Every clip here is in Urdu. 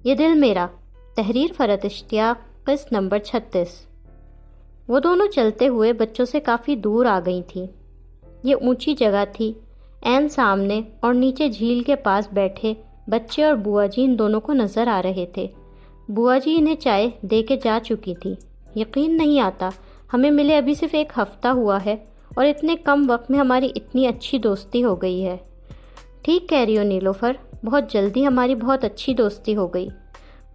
یہ دل میرا، تحریر فرحت اشتیاق، قسط نمبر 36۔ وہ دونوں چلتے ہوئے بچوں سے کافی دور آ گئی تھیں۔ یہ اونچی جگہ تھی، عین سامنے اور نیچے جھیل کے پاس بیٹھے بچے اور بوا جی ان دونوں کو نظر آ رہے تھے۔ بوا جی انہیں چائے دے کے جا چکی تھی۔ یقین نہیں آتا، ہمیں ملے ابھی صرف 1 ہفتہ ہوا ہے اور اتنے کم وقت میں ہماری اتنی اچھی دوستی ہو گئی ہے۔ ٹھیک کہہ رہی ہو نیلوفر، بہت جلدی ہماری بہت اچھی دوستی ہو گئی۔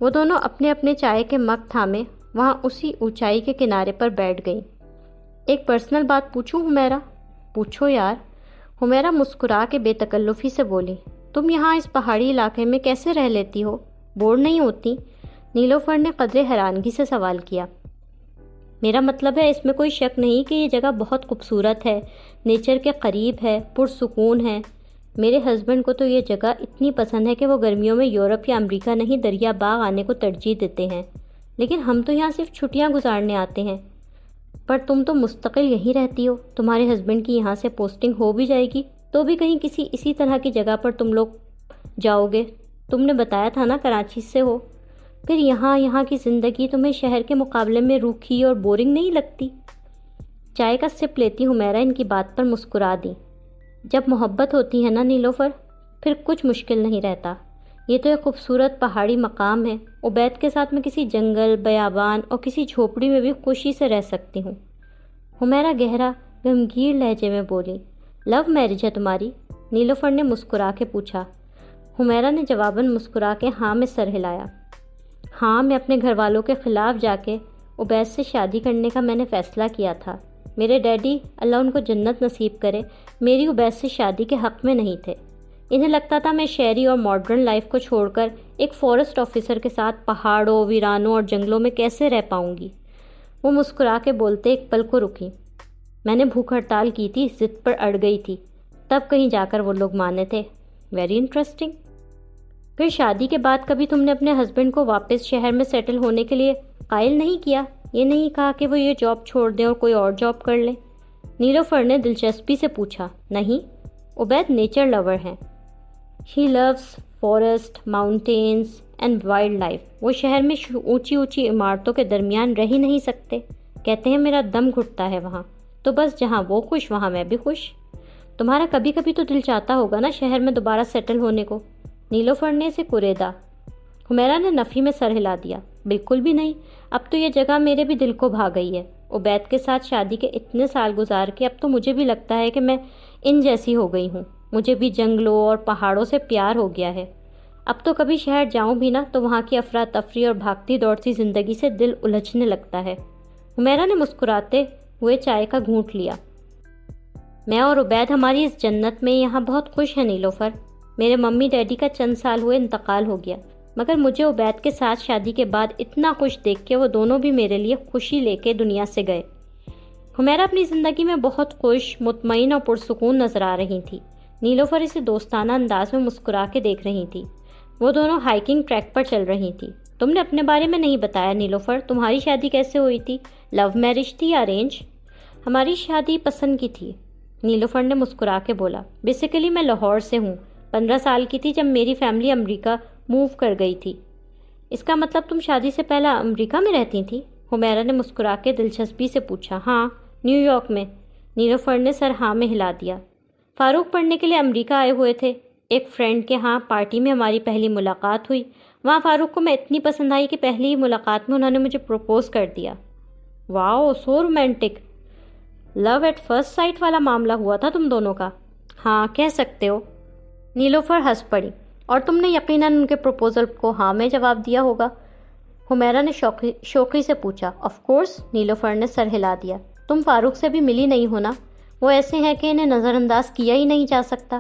وہ دونوں اپنے اپنے چائے کے مگ تھامے وہاں اسی اونچائی کے کنارے پر بیٹھ گئیں۔ ایک پرسنل بات پوچھوں حمیرہ؟ پوچھو یار، حمیرہ مسکرا کے بے تکلفی سے بولی۔ تم یہاں اس پہاڑی علاقے میں کیسے رہ لیتی ہو؟ بور نہیں ہوتی؟ نیلوفر نے قدرے حیرانگی سے سوال کیا۔ میرا مطلب ہے اس میں کوئی شک نہیں کہ یہ جگہ بہت خوبصورت ہے، نیچر کے قریب ہے، پرسکون ہے۔ میرے ہسبینڈ کو تو یہ جگہ اتنی پسند ہے کہ وہ گرمیوں میں یورپ یا امریکہ نہیں دریا باغ آنے کو ترجیح دیتے ہیں، لیکن ہم تو یہاں صرف چھٹیاں گزارنے آتے ہیں۔ پر تم تو مستقل یہیں رہتی ہو، تمہارے ہسبینڈ کی یہاں سے پوسٹنگ ہو بھی جائے گی تو بھی کہیں کسی اسی طرح کی جگہ پر تم لوگ جاؤ گے۔ تم نے بتایا تھا نا کراچی سے ہو، پھر یہاں کی زندگی تمہیں شہر کے مقابلے میں روکھی اور بورنگ نہیں لگتی؟ چائے کا سپ لیتی حمیرہ ان کی بات پر مسکرا دی۔ جب محبت ہوتی ہے نا نیلوفر، پھر کچھ مشکل نہیں رہتا۔ یہ تو ایک خوبصورت پہاڑی مقام ہے، عبید کے ساتھ میں کسی جنگل، بیابان اور کسی جھوپڑی میں بھی خوشی سے رہ سکتی ہوں۔ حمیرہ گہرا غمگین لہجے میں بولی۔ لو میرج ہے تمہاری؟ نیلوفر نے مسکرا کے پوچھا۔ حمیرہ نے جواباً مسکرا کے ہاں میں سر ہلایا۔ ہاں، میں اپنے گھر والوں کے خلاف جا کے عبید سے شادی کرنے کا میں نے فیصلہ کیا تھا۔ میرے ڈیڈی، اللہ ان کو جنت نصیب کرے، میری عبید سے شادی کے حق میں نہیں تھے۔ انہیں لگتا تھا میں شہری اور ماڈرن لائف کو چھوڑ کر ایک فارسٹ آفیسر کے ساتھ پہاڑوں، ویرانوں اور جنگلوں میں کیسے رہ پاؤں گی۔ وہ مسکرا کے بولتے ایک پل کو رکی۔ میں نے بھوک ہڑتال کی تھی، ضد پر اڑ گئی تھی، تب کہیں جا کر وہ لوگ مانے تھے۔ Very interesting. پھر شادی کے بعد کبھی تم نے اپنے ہسبینڈ کو واپس شہر میں سیٹل ہونے کے لیے قائل نہیں کیا؟ یہ نہیں کہا کہ وہ یہ جاب چھوڑ دیں اور کوئی اور جاب کر لیں؟ نیلوفر نے دلچسپی سے پوچھا۔ نہیں، عبید نیچر لور ہیں۔ He loves forest, mountains and wild life. وہ شہر میں اونچی اونچی عمارتوں کے درمیان رہ ہی نہیں سکتے۔ کہتے ہیں میرا دم گھٹتا ہے وہاں، تو بس جہاں وہ خوش وہاں میں بھی خوش۔ تمہارا کبھی کبھی تو دل چاہتا ہوگا نا شہر میں دوبارہ سیٹل ہونے کو؟ نیلوفر نے اسے کریدا۔ حمیرہ نے نفی میں سر ہلا دیا۔ بالکل بھی نہیں، اب تو یہ جگہ میرے بھی دل کو بھا گئی ہے۔ عبید کے ساتھ شادی کے اتنے سال گزار کے اب تو مجھے بھی لگتا ہے کہ میں ان جیسی ہو گئی ہوں۔ مجھے بھی جنگلوں اور پہاڑوں سے پیار ہو گیا ہے۔ اب تو کبھی شہر جاؤں بھی نا تو وہاں کی افراتفری اور بھاگتی دوڑتی زندگی سے دل الجھنے لگتا ہے۔ حمیرہ نے مسکراتے ہوئے چائے کا گھونٹ لیا۔ میں اور عبید ہماری اس جنت میں یہاں بہت خوش ہیں نیلوفر۔ میرے ممی ڈیڈی کا چند سال ہوئے انتقال ہو گیا، مگر مجھے عبید کے ساتھ شادی کے بعد اتنا خوش دیکھ کے وہ دونوں بھی میرے لیے خوشی لے کے دنیا سے گئے۔ حمیرہ اپنی زندگی میں بہت خوش، مطمئن اور پرسکون نظر آ رہی تھی۔ نیلوفر اسے دوستانہ انداز میں مسکرا کے دیکھ رہی تھی۔ وہ دونوں ہائیکنگ ٹریک پر چل رہی تھی۔ تم نے اپنے بارے میں نہیں بتایا نیلوفر، تمہاری شادی کیسے ہوئی تھی؟ لو میرج تھی یا ارینج؟ ہماری شادی پسند کی تھی، نیلوفر نے مسکرا کے بولا۔ بیسیکلی میں لاہور سے ہوں، 15 سال کی تھی جب میری فیملی امریکہ موو کر گئی تھی۔ اس کا مطلب تم شادی سے پہلے امریکہ میں رہتی تھی؟ حمیرہ نے مسکرا کے دلچسپی سے پوچھا۔ ہاں، نیو یارک میں۔ نیلوفر نے سر ہاں میں ہلا دیا۔ فاروق پڑھنے کے لیے امریکہ آئے ہوئے تھے، ایک فرینڈ کے ہاں پارٹی میں ہماری پہلی ملاقات ہوئی۔ وہاں فاروق کو میں اتنی پسند آئی کہ پہلی ہی ملاقات میں انہوں نے مجھے پروپوز کر دیا۔ Wow, so romantic. Love at first sight والا معاملہ ہوا تھا تم دونوں کا؟ ہاں، کہہ سکتے ہو۔ نیلوفر ہنس پڑی۔ اور تم نے یقیناً ان کے پروپوزل کو ہاں میں جواب دیا ہوگا؟ حمیرہ نے شوقی سے پوچھا۔ آف کورس، نیلوفر نے سر ہلا دیا۔ تم فاروق سے بھی ملی نہیں ہونا، وہ ایسے ہیں کہ انہیں نظر انداز کیا ہی نہیں جا سکتا۔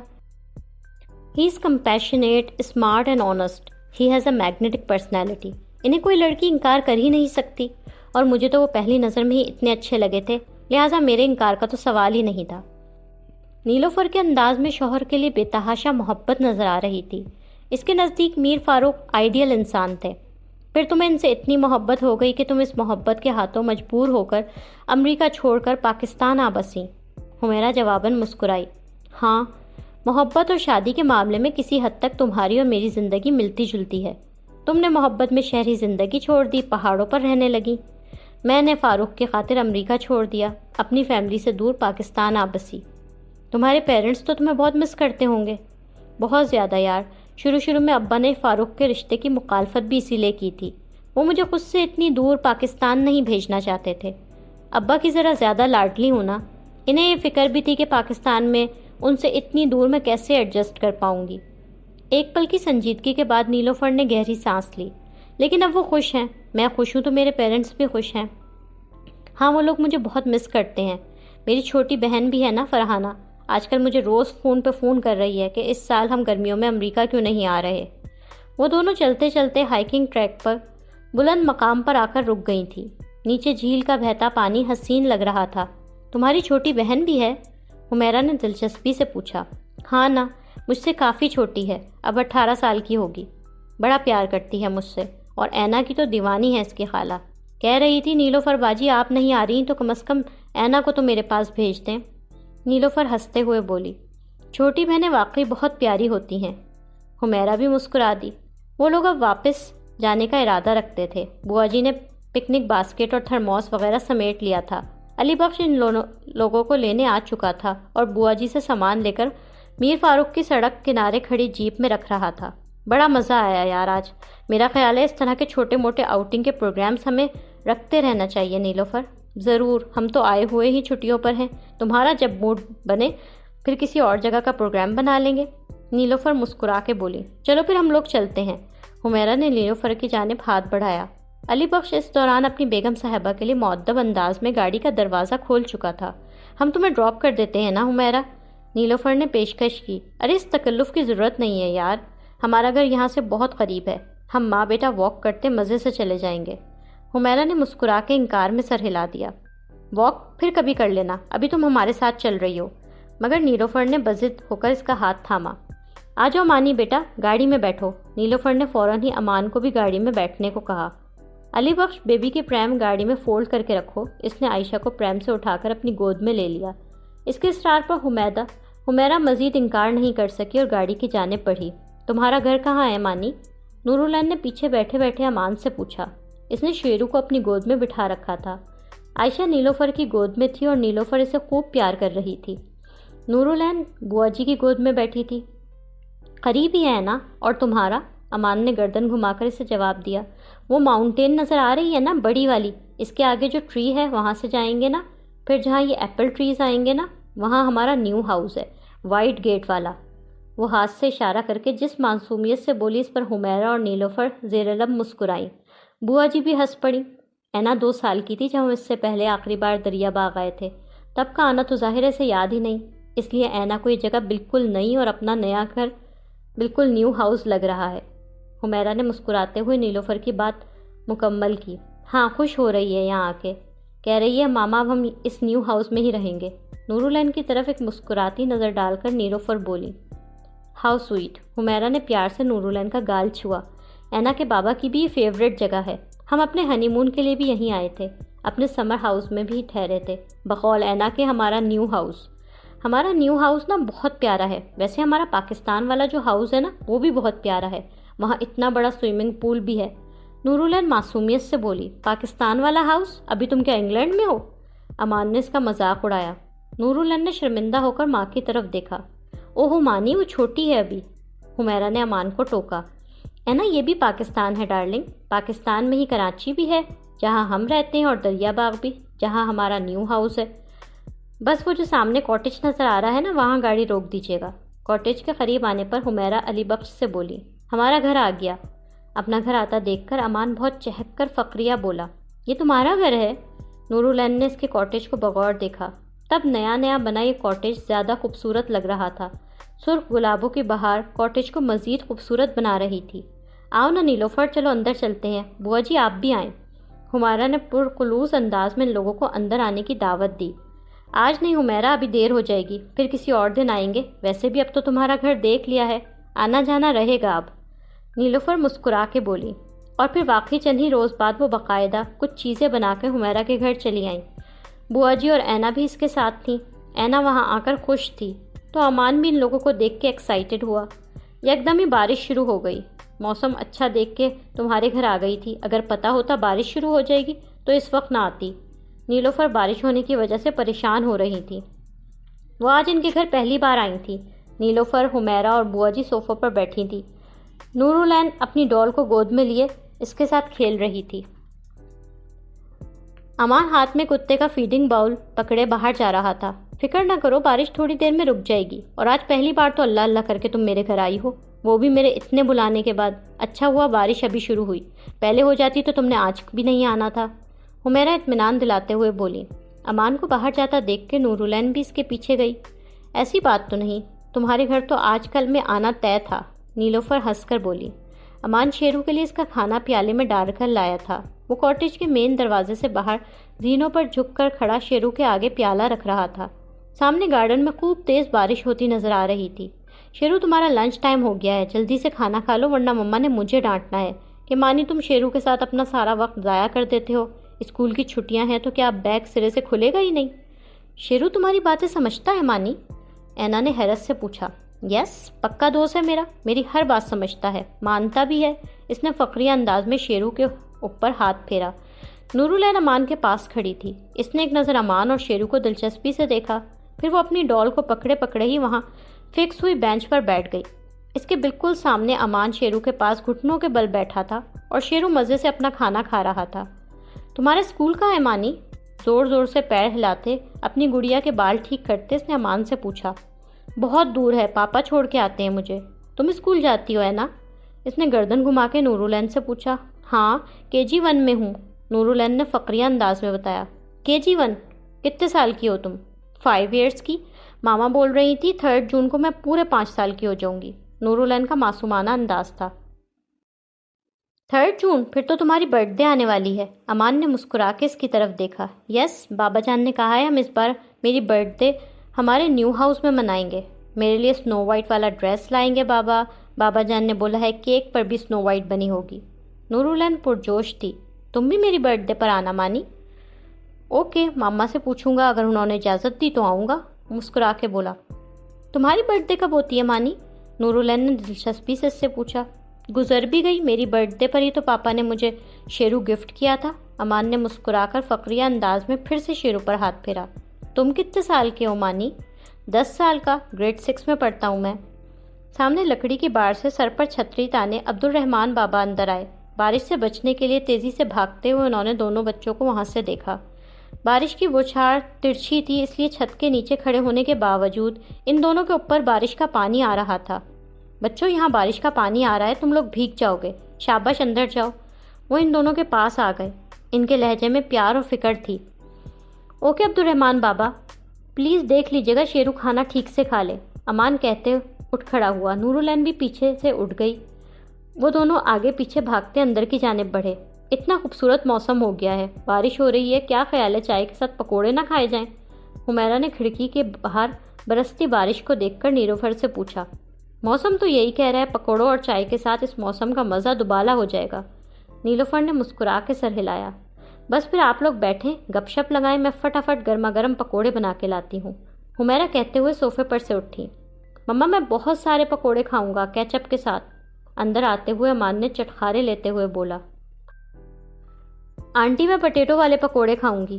He is compassionate, smart and honest, he has a magnetic personality. انہیں کوئی لڑکی انکار کر ہی نہیں سکتی، اور مجھے تو وہ پہلی نظر میں ہی اتنے اچھے لگے تھے، لہٰذا میرے انکار کا تو سوال ہی نہیں تھا۔ نیلوفر کے انداز میں شوہر کے لیے بے تحاشا محبت نظر آ رہی تھی۔ اس کے نزدیک میر فاروق آئیڈیل انسان تھے۔ پھر تمہیں ان سے اتنی محبت ہو گئی کہ تم اس محبت کے ہاتھوں مجبور ہو کر امریکہ چھوڑ کر پاکستان آ بسیں؟ حمیرہ جواباً مسکرائی۔ ہاں، محبت اور شادی کے معاملے میں کسی حد تک تمہاری اور میری زندگی ملتی جلتی ہے۔ تم نے محبت میں شہری زندگی چھوڑ دی، پہاڑوں پر رہنے لگی۔ میں نے فاروق کی خاطر امریکہ چھوڑ دیا، اپنی فیملی سے دور پاکستان آ بسی۔ تمہارے پیرنٹس تو تمہیں بہت مس کرتے ہوں گے۔ بہت زیادہ یار۔ شروع میں ابا نے فاروق کے رشتے کی مخالفت بھی اسی لیے کی تھی۔ وہ مجھے خود سے اتنی دور پاکستان نہیں بھیجنا چاہتے تھے۔ ابا کی ذرا زیادہ لاڈلی ہوں نا، انہیں یہ فکر بھی تھی کہ پاکستان میں ان سے اتنی دور میں کیسے ایڈجسٹ کر پاؤں گی۔ ایک پل کی سنجیدگی کے بعد نیلوفر نے گہری سانس لی۔ لیکن اب وہ خوش ہیں، میں خوش ہوں تو میرے پیرنٹس بھی خوش ہیں۔ ہاں، وہ لوگ مجھے بہت مس کرتے ہیں۔ میری چھوٹی بہن بھی ہے نا فرحانہ، آج کل مجھے روز فون پہ فون کر رہی ہے کہ اس سال ہم گرمیوں میں امریکہ کیوں نہیں آ رہے۔ وہ دونوں چلتے چلتے ہائیکنگ ٹریک پر بلند مقام پر آ کر رک گئی تھیں۔ نیچے جھیل کا بہتا پانی حسین لگ رہا تھا۔ تمہاری چھوٹی بہن بھی ہے؟ حمیرہ نے دلچسپی سے پوچھا۔ ہاں نا، مجھ سے کافی چھوٹی ہے، اب 18 سال کی ہوگی۔ بڑا پیار کرتی ہے مجھ سے، اور اینا کی تو دیوانی ہے اس کی خالہ۔ کہہ رہی تھی نیلوفر باجی آپ نہیں آ رہی تو کم از کم اینا کو تو میرے پاس بھیج دیں۔ نیلوفر ہنستے ہوئے بولی، چھوٹی بہنیں واقعی بہت پیاری ہوتی ہیں۔ حمیرہ بھی مسکرا دی۔ وہ لوگ اب واپس جانے کا ارادہ رکھتے تھے۔ بوا جی نے پکنک باسکٹ اور تھرموس وغیرہ سمیٹ لیا تھا۔ علی بخش ان لوگوں کو لینے آ چکا تھا اور بوا جی سے سامان لے کر میر فاروق کی سڑک کنارے کھڑی جیپ میں رکھ رہا تھا۔ بڑا مزہ آیا یار آج۔ میرا خیال ہے اس طرح کے چھوٹے موٹے آؤٹنگ کے پروگرامز ہمیں رکھتے رہنا چاہیے نیلوفر۔ ضرور، ہم تو آئے ہوئے ہی چھٹیوں پر ہیں، تمہارا جب موڈ بنے پھر کسی اور جگہ کا پروگرام بنا لیں گے۔ نیلوفر مسکرا کے بولی، چلو پھر ہم لوگ چلتے ہیں۔ حمیرہ نے نیلوفر کی جانب ہاتھ بڑھایا۔ علی بخش اس دوران اپنی بیگم صاحبہ کے لیے مؤدب انداز میں گاڑی کا دروازہ کھول چکا تھا۔ ہم تمہیں ڈراپ کر دیتے ہیں نا حمیرہ؟ نیلوفر نے پیشکش کی۔ ارے اس تکلف کی ضرورت نہیں ہے یار، ہمارا گھر یہاں سے بہت قریب ہے، ہم ماں بیٹا واک کرتے مزے سے چلے جائیں گے۔ حمیرہ نے مسکرا کے انکار میں سر ہلا دیا۔ واک پھر کبھی کر لینا، ابھی تم ہمارے ساتھ چل رہی ہو۔ مگر نیلوفر نے بضد ہو کر اس کا ہاتھ تھاما۔ آ جاؤ مانی بیٹا، گاڑی میں بیٹھو۔ نیلوفر نے فوراً ہی امان کو بھی گاڑی میں بیٹھنے کو کہا۔ علی بخش بیبی کی پریم گاڑی میں فولڈ کر کے رکھو۔ اس نے عائشہ کو پریم سے اٹھا کر اپنی گود میں لے لیا۔ اس کے اصرار پر حمیرہ مزید انکار نہیں کر سکی اور گاڑی کی جانب بڑھی۔ تمہارا گھر کہاں ہے مانی؟ نورالعین نے پیچھے بیٹھے بیٹھے امان سے پوچھا۔ اس نے شیرو کو اپنی گود میں بٹھا رکھا تھا۔ عائشہ نیلوفر کی گود میں تھی اور نیلوفر اسے خوب پیار کر رہی تھی۔ نورالعین بوا جی کی گود میں بیٹھی تھی۔ قریب ہی ہے نا؟ اور تمہارا؟ امان نے گردن گھما کر اسے جواب دیا۔ وہ ماؤنٹین نظر آ رہی ہے نا، بڑی والی، اس کے آگے جو ٹری ہے وہاں سے جائیں گے نا، پھر جہاں یہ ایپل ٹریز آئیں گے نا وہاں ہمارا نیو ہاؤس ہے، وائٹ گیٹ والا۔ وہ ہاتھ سے اشارہ کر کے جس معصومیت سے بولی اس پر حمیرہ اور نیلوفر زیر لب مسکرائیں۔ بوا جی بھی ہنس پڑی۔ اینا 2 سال کی تھی جب ہم اس سے پہلے آخری بار دریا باغ آئے تھے، تب کا آنا تو ظاہر ہے اسے یاد ہی نہیں، اس لیے اینا کو یہ جگہ بالکل نئی اور اپنا نیا گھر بالکل نیو ہاؤس لگ رہا ہے۔ حمیرہ نے مسکراتے ہوئے نیلوفر کی بات مکمل کی۔ ہاں، خوش ہو رہی ہے یہاں آ کے، کہہ رہی ہے ماما اب ہم اس نیو ہاؤس میں ہی رہیں گے۔ نورالعین کی طرف ایک مسکراتی نظر ڈال کر نیلوفر بولی، ہاؤ سویٹ۔ حمیرہ نے پیار سے نورالعین کا گال چھوا۔ اینا کے بابا کی بھی یہ فیوریٹ جگہ ہے، ہم اپنے ہنی مون کے لیے بھی یہیں آئے تھے، اپنے سمر ہاؤس میں بھی ٹھہرے تھے، بقول اینا کے ہمارا نیو ہاؤس۔ ہمارا نیو ہاؤس نا بہت پیارا ہے، ویسے ہمارا پاکستان والا جو ہاؤس ہے نا وہ بھی بہت پیارا ہے، وہاں اتنا بڑا سوئمنگ پول بھی ہے۔ نورالعین معصومیت سے بولی، پاکستان والا ہاؤس؟ ابھی تم کیا انگلینڈ میں ہو؟ امان نے اس کا مذاق اڑایا۔ نورالعین نے شرمندہ ہو کر ماں کی طرف دیکھا۔ اوہ مانی، وہ چھوٹی ہے ابھی۔ حمیرہ نے امان کو ٹوکا۔ اینا یہ بھی پاکستان ہے ڈارلنگ، پاکستان میں ہی کراچی بھی ہے جہاں ہم رہتے ہیں، اور دریا باغ بھی جہاں ہمارا نیو ہاؤس ہے۔ بس وہ جو سامنے کاٹیج نظر آ رہا ہے نا وہاں گاڑی روک دیجیے گا۔ کاٹیج کے قریب آنے پر حمیرہ علی بخش سے بولی، ہمارا گھر آ گیا۔ اپنا گھر آتا دیکھ کر امان بہت چہک کر فقریہ بولا، یہ تمہارا گھر ہے؟ نورالعین نے اس کے کاٹیج کو بغور دیکھا۔ تب نیا نیا بنا یہ کاٹیج زیادہ خوبصورت لگ رہا تھا۔ سرخ گلابوں کی بہار کاٹیج کو مزید خوبصورت بنا رہی تھی۔ آؤ نا نیلوفر، چلو اندر چلتے ہیں، بوا جی آپ بھی آئیں۔ حمیرہ نے پرخلوص انداز میں لوگوں کو اندر آنے کی دعوت دی۔ آج نہیں حمیرہ، ابھی دیر ہو جائے گی، پھر کسی اور دن آئیں گے، ویسے بھی اب تو تمہارا گھر دیکھ لیا ہے، آنا جانا رہے گا اب۔ نیلوفر مسکرا کے بولی، اور پھر واقعی چند ہی روز بعد وہ باقاعدہ کچھ چیزیں بنا کے حمیرہ کے گھر چلی آئیں۔ بوا جی اور اینا بھی اس کے ساتھ تھیں۔ اینا وہاں آ کر خوش تھی۔ تو امان بھی ان لوگوں کو دیکھ کے ایکسائٹڈ ہوا۔ یکدم ہی بارش شروع ہو گئی۔ موسم اچھا دیکھ کے تمہارے گھر آ گئی تھی، اگر پتہ ہوتا بارش شروع ہو جائے گی تو اس وقت نہ آتی۔ نیلوفر بارش ہونے کی وجہ سے پریشان ہو رہی تھی۔ وہ آج ان کے گھر پہلی بار آئی تھی۔ نیلوفر، حمیرہ اور بوا جی صوفوں پر بیٹھی تھی۔ نورالعین اپنی ڈال کو گود میں لیے اس کے ساتھ کھیل رہی تھی۔ امان ہاتھ میں کتے کا فیڈنگ باؤل پکڑے باہر جا رہا تھا۔ فکر نہ کرو، بارش تھوڑی دیر میں رک جائے گی، اور آج پہلی بار تو اللہ اللہ کر کے تم میرے گھر آئی ہو، وہ بھی میرے اتنے بلانے کے بعد۔ اچھا ہوا بارش ابھی شروع ہوئی، پہلے ہو جاتی تو تم نے آج بھی نہیں آنا تھا۔ حمیرہ اطمینان دلاتے ہوئے بولی۔ امان کو باہر جاتا دیکھ کے نورالعین بھی اس کے پیچھے گئی۔ ایسی بات تو نہیں، تمہارے گھر تو آج کل میں آنا طے تھا، نیلوفر ہنس کر بولی۔ امان شیرو کے لیے اس کا کھانا پیالے میں ڈال کر لایا تھا۔ وہ کاٹیج کے مین دروازے سے باہر زینوں پر جھک کر کھڑا شیرو کے آگے پیالہ رکھ رہا تھا۔ سامنے گارڈن میں خوب تیز بارش ہوتی نظر آ رہی تھی۔ شیرو، تمہارا لنچ ٹائم ہو گیا ہے، جلدی سے کھانا کھا لو ورنہ مما نے مجھے ڈانٹنا ہے کہ مانی تم شیرو کے ساتھ اپنا سارا وقت ضائع کر دیتے ہو۔ اسکول کی چھٹیاں ہیں تو کیا اب بیگ سرے سے کھلے گا ہی نہیں؟ شیرو تمہاری باتیں سمجھتا ہے مانی؟ اینا نے حیرت سے پوچھا۔ یس، پکا دوست ہے میرا، میری ہر بات سمجھتا ہے، مانتا بھی ہے۔ اس نے فقریہ انداز میں شیرو کے اوپر ہاتھ پھیرا۔ نورالعین امان کے پاس کھڑی تھی۔ اس نے ایک نظر امان اور شیرو کو دلچسپی سے دیکھا، پھر وہ اپنی ڈال کو پکڑے پکڑے ہی وہاں فکس ہوئی بینچ پر بیٹھ گئی۔ اس کے بالکل سامنے امان شیرو کے پاس گھٹنوں کے بل بیٹھا تھا اور شیرو مزے سے اپنا کھانا کھا رہا تھا۔ تمہارے اسکول کہاں ہے مانی؟ زور زور سے پیر ہلاتے اپنی گڑیا کے بال ٹھیک کرتے اس نے امان سے پوچھا۔ بہت دور ہے، پاپا چھوڑ کے آتے ہیں مجھے۔ تم اسکول جاتی ہو ہے نا؟ اس نے گردن گھما کے نورالعین سے پوچھا۔ ہاں، KG1 میں ہوں، نورالعین نے فقریہ انداز میں بتایا۔ KG1؟ کتنے سال کی ہو تم؟ 5 ایئرس کی۔ ماما بول رہی تھی 3 جون کو میں پورے 5 سال کی ہو جاؤں گی۔ نورالعین کا معصومانہ انداز تھا۔ 3 جون؟ پھر تو تمہاری برتھ ڈے آنے والی ہے۔ امان نے مسکرا کے اس کی طرف دیکھا۔ یس، بابا جان نے کہا ہے ہم اس بار میری برتھ ڈے ہمارے نیو ہاؤس میں منائیں گے۔ میرے لیے سنو وائٹ والا ڈریس لائیں گے بابا جان نے بولا ہے کیک پر بھی سنو وائٹ بنی ہوگی۔ نورالعین پرجوش تھی۔ تم بھی میری برتھ ڈے پر آنا مانی؟ اوکے، ماما سے پوچھوں گا، اگر انہوں نے اجازت دی تو آؤں گا، مسکرا کے بولا۔ تمہاری برتھ ڈے کب ہوتی ہے مانی؟ نورالعین نے دلچسپی سے اس سے پوچھا۔ گزر بھی گئی، میری برتھ ڈے پر ہی تو پاپا نے مجھے شیرو گفٹ کیا تھا۔ امان نے مسکرا کر فقریہ انداز میں پھر سے شیرو پر ہاتھ پھیرا۔ تم کتنے سال کے ہو مانی؟ 10 سال کا، گریڈ 6 میں پڑھتا ہوں میں۔ سامنے لکڑی کی بار سے سر پر چھتری تانے عبدالرحمان بابا اندر آئے۔ بارش سے بچنے کے لیے تیزی سے بھاگتے ہوئے انہوں نے دونوں بچوں کو وہاں سے دیکھا۔ بارش کی بوچھار ترچھی تھی، اس لیے چھت کے نیچے کھڑے ہونے کے باوجود ان دونوں کے اوپر بارش کا پانی آ رہا تھا۔ بچوں، یہاں بارش کا پانی آ رہا ہے، تم لوگ بھیگ جاؤ گے، شاباش اندر جاؤ۔ وہ ان دونوں کے پاس آ گئے۔ ان کے لہجے میں پیار اور فکر تھی۔ اوکے عبدالرحمان بابا، پلیز دیکھ لیجیے گا شیرو کھانا ٹھیک سے کھا لے، امان کہتے اٹھ کھڑا ہوا۔ نورالعین بھی پیچھے سے اٹھ گئی۔ وہ دونوں آگے پیچھے بھاگتے اندر کی جانب بڑھے۔ اتنا خوبصورت موسم ہو گیا ہے، بارش ہو رہی ہے، کیا خیال ہے چائے کے ساتھ پکوڑے نہ کھائے جائیں؟ حمیرہ نے کھڑکی کے باہر برستی بارش کو دیکھ کر نیلوفر سے پوچھا۔ موسم تو یہی کہہ رہا ہے، پکوڑوں اور چائے کے ساتھ اس موسم کا مزہ دوبالا ہو جائے گا۔ نیلوفر نے مسکرا کے سر ہلایا۔ بس پھر آپ لوگ بیٹھیں، گپ شپ لگائیں، میں فٹافٹ گرما گرم پکوڑے بنا کے لاتی ہوں، حمیرہ کہتے ہوئے صوفے پر سے اٹھی۔ مما میں بہت سارے پکوڑے کھاؤں گا کیچپ کے ساتھ، اندر آتے ہوئے امان نے چٹخارے لیتے ہوئے بولا۔ آنٹی میں پٹیٹو والے پکوڑے کھاؤں گی۔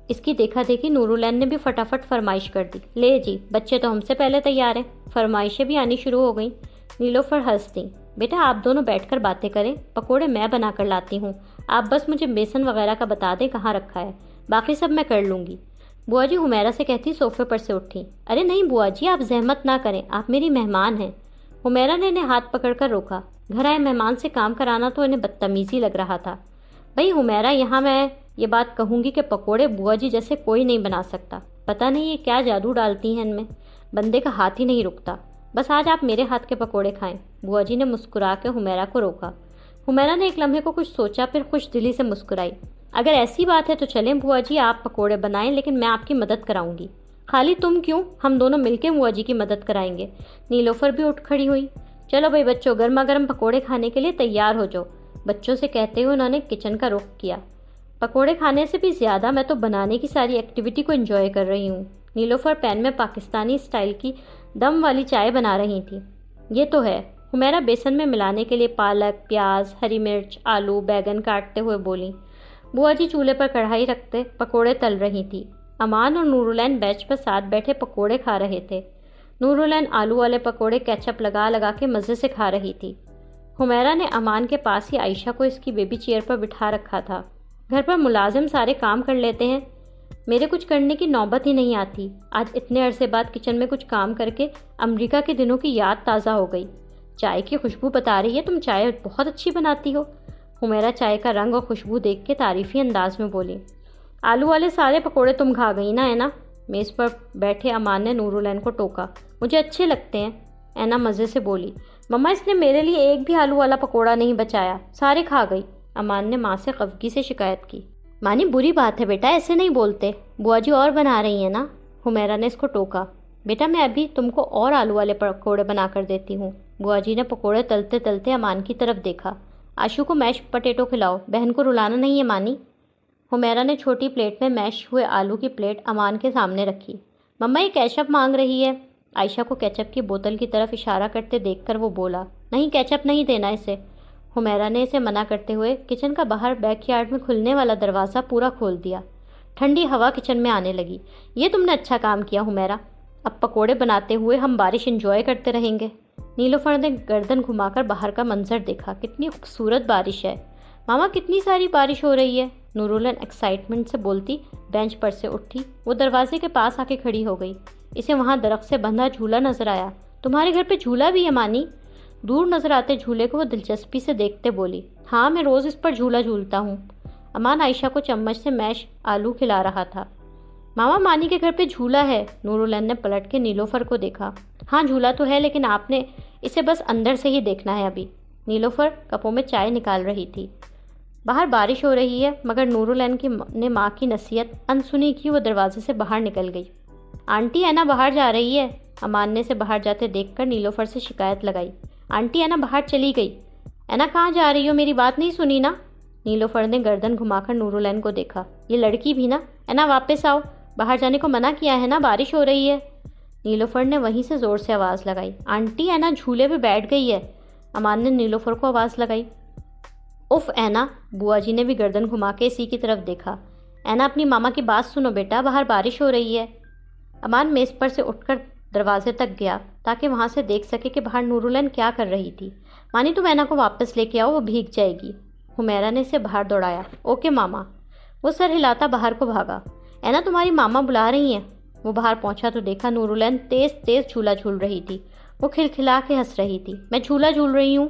اس کی دیکھا دیکھی نورالعین نے بھی فٹافٹ فرمائش کر دی۔ لے جی، بچے تو ہم سے پہلے تیار ہیں، فرمائشیں بھی آنی شروع ہو گئیں۔ نیلوفر ہنس دیں۔ بیٹا آپ دونوں بیٹھ کر باتیں کریں، پکوڑے میں بنا کر لاتی ہوں، آپ بس مجھے بیسن وغیرہ کا بتا دیں کہاں رکھا ہے، باقی سب میں کر لوں گی۔ بوا جی حمیرہ سے کہتی صوفے پر سے اٹھی۔ ارے نہیں بوا جی، آپ زحمت نہ کریں، آپ میری مہمان ہیں۔ حمیرہ نے انہیں ہاتھ پکڑ کر روکا۔ گھر آئے مہمان سے کام کرانا تو انہیں بدتمیزی لگ رہا تھا۔ بھائی حمیرہ، یہاں میں یہ بات کہوں گی کہ پکوڑے بوا جی جیسے کوئی نہیں بنا سکتا، پتہ نہیں یہ کیا جادو ڈالتی ہیں ان میں، بندے کا ہاتھ ہی نہیں رکتا۔ بس آج آپ میرے ہاتھ کے پکوڑے کھائیں۔ بوا جی نے مسکرا کے حمیرہ کو روکا۔ حمیرہ نے ایک لمحے کو کچھ سوچا، پھر خوش دلی سے مسکرائی۔ اگر ایسی بات ہے تو چلیں بوا جی، آپ پکوڑے بنائیں، لیکن میں آپ کی مدد کراؤں گی۔ خالی تم کیوں، ہم دونوں مل کے بوا جی کی مدد کرائیں گے۔ نیلوفر بھی اٹھ کھڑی ہوئی۔ چلو بھائی بچوں، گرما گرم پکوڑے کھانے کے لیے تیار ہو جاؤ، بچوں سے کہتے ہوئے انہوں نے کچن کا رخ کیا۔ پکوڑے کھانے سے بھی زیادہ میں تو بنانے کی ساری ایکٹیویٹی کو انجوائے کر رہی ہوں۔ نیلوفر پین میں پاکستانی اسٹائل کی دم والی چائے بنا رہی تھیں۔ یہ تو ہے، حمیرہ بیسن میں ملانے کے لیے پالک، پیاز، ہری مرچ، آلو، بیگن کاٹتے ہوئے بولیں۔ بوا جی چولہے پر کڑھائی رکھتے پکوڑے تل رہی تھی۔ امان اور نورالعین بیچ پر ساتھ بیٹھے پکوڑے کھا رہے تھے۔ نورالعین آلو والے پکوڑے کیچپ لگا لگا کے مزے سے کھا رہی تھی۔ حمیرہ نے امان کے پاس ہی عائشہ کو اس کی بیبی چیئر پر بٹھا رکھا تھا۔ گھر پر ملازم سارے کام کر لیتے ہیں، میرے کچھ کرنے کی نوبت ہی نہیں آتی۔ آج اتنے عرصے بعد کچن میں کچھ کام کر کے امریکہ کے دنوں کی یاد تازہ ہو گئی۔ چائے کی خوشبو بتا رہی ہے تم چائے بہت اچھی بناتی ہو۔ حمیرہ چائے کا رنگ اور خوشبو دیکھ کے تعریفی انداز میں بولی۔ آلو والے سارے پکوڑے تم کھا گئی نا اینا؟ میز پر بیٹھے امان نے نورالعین کو ٹوکا۔ مجھے اچھے لگتے ہیں، اینا مزے سے بولی۔ مما اس نے میرے لیے ایک بھی آلو والا پکوڑا نہیں بچایا، سارے کھا گئی، امان نے ماں سے خفگی سے شکایت کی۔ مانی بری بات ہے بیٹا، ایسے نہیں بولتے، بوا جی اور بنا رہی ہیں نا، حمیرہ نے اس کو ٹوکا۔ بیٹا میں ابھی تم کو اور آلو والے پکوڑے بنا کر دیتی ہوں۔ بوا جی نے پکوڑے تلتے تلتے امان کی طرف دیکھا۔ آشو کو میش پٹیٹو کھلاؤ، بہن کو رلانا نہیں ہے مانی۔ حمیرہ نے چھوٹی پلیٹ میں میش ہوئے آلو کی پلیٹ امان کے سامنے رکھی۔ مما یہ کیچپ مانگ رہی ہے، عائشہ کو کیچپ کی بوتل کی طرف اشارہ کرتے دیکھ کر وہ بولا۔ نہیں کیچپ نہیں دینا اسے۔ حمیرہ نے اسے منع کرتے ہوئے کچن کا باہر بیک یارڈ میں کھلنے والا دروازہ پورا کھول دیا۔ ٹھنڈی ہوا کچن میں آنے لگی۔ یہ تم نے اچھا کام کیا حمیرہ، اب پکوڑے بناتے ہوئے ہم بارش انجوائے کرتے رہیں گے۔ نیلوفر نے گردن گھما کر باہر کا منظر دیکھا۔ کتنی خوبصورت بارش ہے ماما، کتنی ساری بارش ہو رہی ہے، نورالعین ایکسائٹمنٹ سے بولتی بینچ پر سے اٹھی۔ وہ دروازے کے پاس آ کے کھڑی ہو گئی۔ اسے وہاں درخت سے بندھا جھولا نظر آیا۔ تمہارے گھر پہ جھولا بھی ہے مانی؟ دور نظر آتے جھولے کو وہ دلچسپی سے دیکھتے بولی۔ ہاں میں روز اس پر جھولا جھولتا ہوں۔ امان عائشہ کو چمچ سے میش آلو کھلا رہا تھا۔ ماما مانی کے گھر پہ جھولا ہے، نورالعین نے پلٹ کے نیلوفر کو دیکھا۔ ہاں جھولا تو ہے لیکن آپ نے اسے بس اندر سے ہی دیکھنا ہے ابھی۔ نیلوفر کپوں میں چائے نکال رہی تھی۔ باہر بارش ہو رہی ہے، مگر نورالعین نے ماں کی نصیحت انسنی کی وہ دروازے سے باہر نکل گئی۔ آنٹی اینا باہر جا رہی ہے، امان نے اسے باہر جاتے دیکھ کر نیلوفر سے شکایت لگائی۔ آنٹی اینا باہر چلی گئی۔ اینا کہاں جا رہی ہو، میری بات نہیں سنی نا؟ نیلوفر نے گردن گھما کر نورالعین کو دیکھا۔ یہ لڑکی بھی نا، اینا واپس آؤ، باہر جانے کو منع کیا ہے نا، بارش ہو رہی ہے۔ نیلوفر نے وہیں سے زور سے آواز لگائی۔ آنٹی اینا جھولے پہ بیٹھ گئی ہے، امان نے نیلوفر کو آواز لگائی۔ اف اینا، بوا جی نے بھی گردن گھما کے اسی کی طرف دیکھا۔ اینا اپنی ماما کی بات سنو بیٹا، باہر بارش ہو رہی ہے۔ امان میز پر سے اٹھ کر دروازے تک گیا تاکہ وہاں سے دیکھ سکے کہ باہر نورالعین کیا کر رہی تھی۔ مانی تم اینا کو واپس لے کے آؤ، وہ بھیگ جائے گی۔ حمیرہ نے اسے باہر دوڑایا۔ اوکے ماما۔ وہ سر ہلاتا باہر کو بھاگا۔ اینا تمہاری ماما بلا رہی ہیں۔ وہ باہر پہنچا تو دیکھا نورالعین تیز تیز جھولا جھول رہی تھی۔ وہ کھلکھلا کے ہنس رہی تھی۔ میں جھولا جھول رہی ہوں،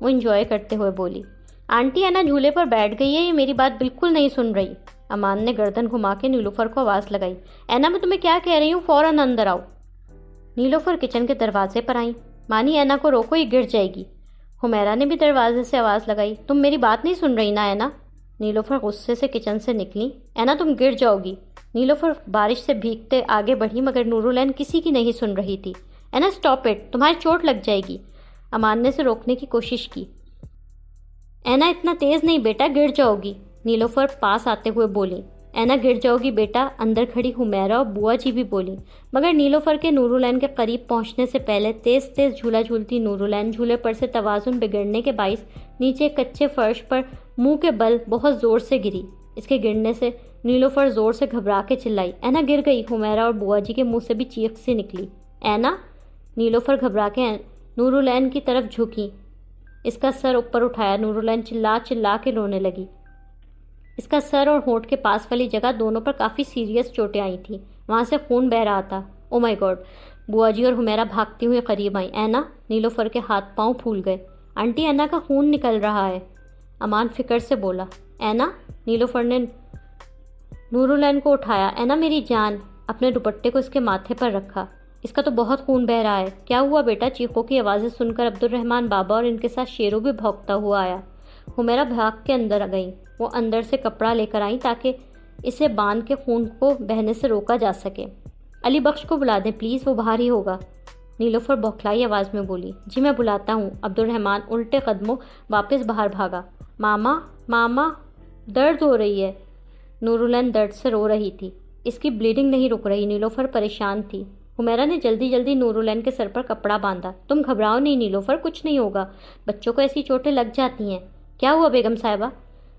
وہ انجوائے کرتے ہوئے بولی۔ آنٹی اینا جھولے پر بیٹھ گئی ہے، یہ میری بات بالکل نہیں سن رہی، امان نے گردن گھما کے نیلوفر کو آواز لگائی۔ اینا میں تمہیں کیا کہہ رہی ہوں، فوراً اندر آؤ۔ نیلوفر کچن کے دروازے پر آئیں۔ مانی اینا کو روکو، یہ گر جائے گی۔ حمیرہ نے بھی دروازے سے آواز لگائی۔ تم میری بات نہیں سن رہی نا اینا؟ نیلوفر غصے سے کچن سے نکلی۔ اینا تم گر جاؤ گی۔ نیلوفر بارش سے بھیگتے آگے بڑھی مگر نورالعین کسی کی نہیں سن رہی تھی۔ اینا اسٹاپ اٹ، تمہاری چوٹ لگ جائے گی، امان نے اسے روکنے کی کوشش کی۔ اینا اتنا تیز نہیں بیٹا، گر جاؤ گی، نیلوفر پاس آتے ہوئے بولی۔ اینا گر جاؤ گی بیٹا، اندر کھڑی حمیرہ اور بوا جی بھی بولی، مگر نیلوفر کے نورالعین کے قریب پہنچنے سے پہلے تیز تیز جھولا جھولتی نورالعین جھولے پر سے توازن بگڑنے کے باعث نیچے کچے فرش پر منہ کے بل بہت زور سے گری۔ اس کے گرنے سے نیلوفر زور سے گھبرا کے چلائی۔ اینا گر گئی، حمیرہ اور بوا جی کے منہ سے بھی چیخ سی نکلی۔ اینا، نیلوفر گھبرا کے نورالعین کی طرف جھکی، اس کا سر اوپر اٹھایا۔ نورالعین چلا چلا کے رونے لگی۔ اس کا سر اور ہونٹ کے پاس والی جگہ دونوں پر کافی سیریس چوٹیں آئی تھیں، وہاں سے خون بہہ رہا تھا۔ او مائی گاڈ، بوا جی اور حمیرہ بھاگتی ہوئی قریب آئیں۔ اینا، نیلوفر کے ہاتھ پاؤں پھول گئے۔ آنٹی اینا کا خون نکل رہا ہے، امان فکر سے بولا۔ اینا، نیلوفر نے نورالعین کو اٹھایا۔ اینا میری جان، اپنے دوپٹے کو اس کے ماتھے پر رکھا۔ اس کا تو بہت خون بہہ رہا ہے، کیا ہوا بیٹا؟ چیخوں کی آوازیں سن کر عبدالرحمن بابا اور ان کے ساتھ شیرو بھی بھونکتا ہوا آیا۔ حمیرہ بھاگ کے اندر گئیں۔ وہ اندر سے کپڑا لے کر آئیں تاکہ اسے باندھ کے خون کو بہنے سے روکا جا سکے۔ علی بخش کو بلا دیں پلیز، وہ باہر ہی ہوگا، نیلوفر بوکھلائی آواز میں بولی۔ جی میں بلاتا ہوں۔ عبدالرحمن الٹے قدموں واپس باہر بھاگا۔ ماما، ماما، درد ہو رہی ہے، نورالعین درد سے رو رہی تھی، اس کی بلیڈنگ نہیں رک رہی۔ نیلوفر پریشان تھی۔ حمیرہ نے جلدی جلدی نورالعین کے سر پر کپڑا باندھا۔ تم گھبراؤ نہیں نیلوفر، کچھ نہیں ہوگا، بچوں کو ایسی چوٹیں لگ جاتی ہیں۔ کیا ہوا بیگم صاحبہ؟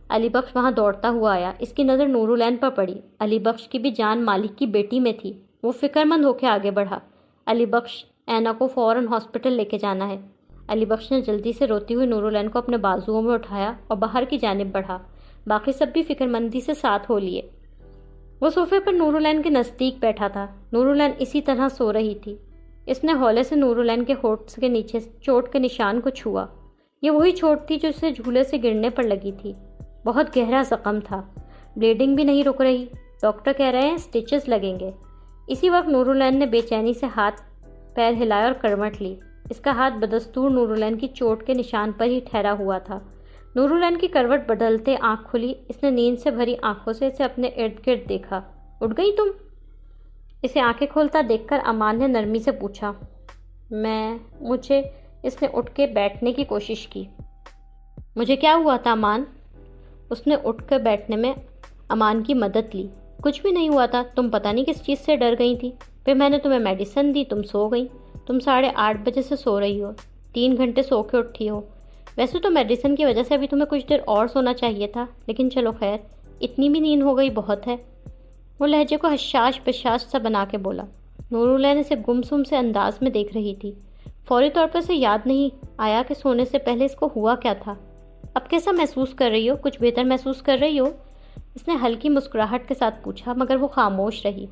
علی بخش وہاں دوڑتا ہوا آیا۔ اس کی نظر نورالعین پر پڑی۔ علی بخش کی بھی جان مالک کی بیٹی میں تھی۔ وہ فکر مند ہو کے آگے بڑھا۔ علی بخش، اینا کو فوراً ہاسپٹل لے کے جانا ہے۔ علی بخش نے جلدی سے روتی ہوئی نورالعین کو اپنے بازوؤں میں اٹھایا اور باہر کی جانب بڑھا۔ باقی سب بھی فکر مندی سے ساتھ ہو لیے۔ وہ صوفے پر نورالعین کے نزدیک بیٹھا تھا۔ نورالعین اسی طرح سو رہی تھی۔ اس نے ہولے سے نورالعین کے ہونٹ کے نیچے چوٹ کے نشان کو چھوا۔ یہ وہی چوٹ تھی جو اسے جھولے سے گرنے پر لگی تھی۔ بہت گہرا زخم تھا، بلیڈنگ بھی نہیں رک رہی۔ ڈاکٹر کہہ رہے ہیں سٹیچز لگیں گے۔ اسی وقت نورالعین نے بے چینی سے ہاتھ پیر ہلایا اور کروٹ لی۔ اس کا ہاتھ بدستور نورالعین کی چوٹ کے نشان پر ہی ٹھہرا ہوا تھا۔ نورالعین کی کروٹ بدلتے آنکھ کھلی۔ اس نے نیند سے بھری آنکھوں سے اسے اپنے ارد گرد دیکھا۔ اٹھ گئی تم؟ اسے آنکھیں کھولتا دیکھ کر امان نے نرمی سے پوچھا۔ مجھے اس نے اٹھ کے بیٹھنے کی کوشش کی۔ مجھے کیا ہوا تھا امان؟ اس نے اٹھ کر بیٹھنے میں امان کی مدد لی۔ کچھ بھی نہیں ہوا تھا، تم پتہ نہیں کس چیز سے ڈر گئی تھی، پھر میں نے تمہیں میڈیسن دی، تم سو گئی۔ تم 8:30 بجے سے سو رہی ہو، 3 گھنٹے سو کے اٹھی ہو۔ ویسے تو میڈیسن کی وجہ سے ابھی تمہیں کچھ دیر اور سونا چاہیے تھا، لیکن چلو خیر، اتنی بھی نیند ہو گئی بہت ہے۔ وہ لہجے کو حشاش بشاش سا بنا کے بولا۔ نورالعین اسے گمسم سے انداز میں دیکھ رہی تھی۔ فوری طور پر اسے یاد نہیں آیا کہ سونے سے پہلے اس کو ہوا کیا تھا۔ اب کیسا محسوس کر رہی ہو؟ کچھ بہتر محسوس کر رہی ہو؟ اس نے ہلکی مسکراہٹ کے ساتھ پوچھا، مگر وہ خاموش رہی۔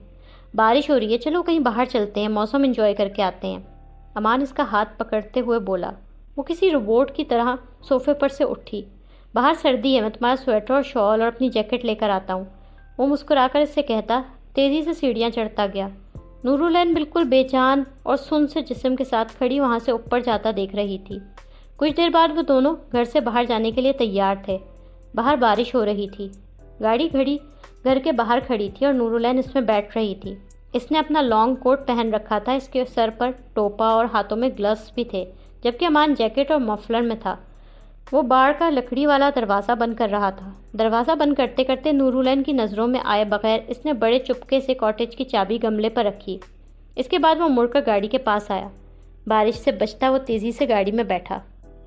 بارش ہو رہی ہے، چلو کہیں باہر چلتے ہیں، موسم انجوائے کر کے آتے ہیں۔ امان اس کا ہاتھ پکڑتے ہوئے بولا۔ وہ کسی روبوٹ کی طرح صوفے پر سے اٹھی۔ باہر سردی ہے، میں تمہارا سویٹر اور شال اور اپنی جیکٹ لے کر آتا ہوں۔ وہ مسکرا کر اس سے کہتا تیزی سے سیڑھیاں چڑھتا گیا۔ نورالعین بالکل بے جان اور سن سے جسم کے ساتھ کھڑی وہاں سے اوپر جاتا دیکھ رہی تھی۔ کچھ دیر بعد وہ دونوں گھر سے باہر جانے کے لیے تیار تھے۔ باہر بارش ہو رہی تھی۔ گاڑی گھر کے باہر کھڑی تھی اور نورالعین اس میں بیٹھ رہی تھی۔ اس نے اپنا لانگ کوٹ پہن رکھا تھا، اس کے سر پر ٹوپا اور ہاتھوں میں گلوز بھی تھے، جبکہ امان جیکٹ اور مفلر میں تھا۔ وہ بار کا لکڑی والا دروازہ بند کر رہا تھا۔ دروازہ بند کرتے کرتے نورالعین کی نظروں میں آئے بغیر اس نے بڑے چپکے سے کاٹیج کی چابی گملے پر رکھی۔ اس کے بعد وہ مڑ کر گاڑی کے پاس آیا۔ بارش سے بچتا وہ تیزی سے گاڑی میں بیٹھا۔